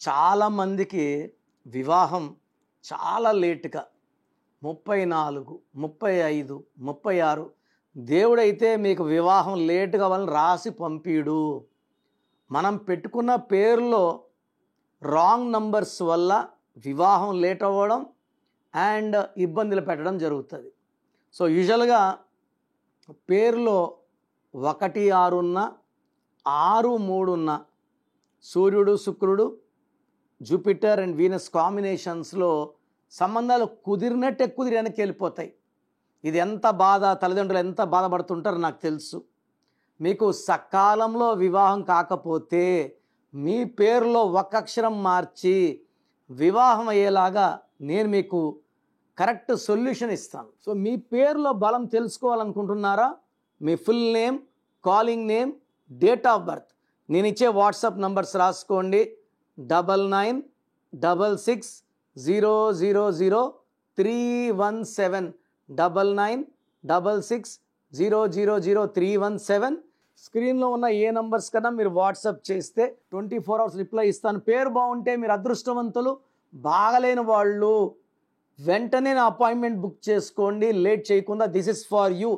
చాలామందికి వివాహం చాలా లేటుగా 34, 35, 36 దేవుడైతే మీకు వివాహం లేటుగా వాళ్ళని రాసి పంపిడు. మనం పెట్టుకున్న పేరులో రాంగ్ నంబర్స్ వల్ల వివాహం లేట్ అవ్వడం అండ్ ఇబ్బందులు పెట్టడం జరుగుతుంది. సో యూజువల్గా పేరులో 1, 6 ఉన్న 6, 3 ఉన్న సూర్యుడు, శుక్రుడు, జూపిటర్ అండ్ వీనస్ కాంబినేషన్స్లో సంబంధాలు కుదిరినట్టే కుదిరినకి వెళ్ళిపోతాయి. ఇది ఎంత బాధ, తల్లిదండ్రులు ఎంత బాధపడుతుంటారో నాకు తెలుసు. మీకు సకాలంలో వివాహం కాకపోతే మీ పేరులో ఒక అక్షరం మార్చి వివాహం అయ్యేలాగా నేను మీకు కరెక్ట్ సొల్యూషన్ ఇస్తాను. సో మీ పేరులో బలం తెలుసుకోవాలనుకుంటున్నారా? మీ full name, calling name, date of birth నేను ఇచ్చే వాట్సాప్ నంబర్స్ రాసుకోండి. 9966000317 9966000317. స్క్రీన్లో ఉన్న ఏ నంబర్స్ కన్నా మీరు వాట్సాప్ చేస్తే 24 hours రిప్లై ఇస్తాను. పేరు బాగుంటే మీరు అదృష్టవంతులు, బాగలేని వాళ్ళు వెంటనే నా అపాయింట్మెంట్ బుక్ చేసుకోండి, లేట్ చేయకుండా. This is for you.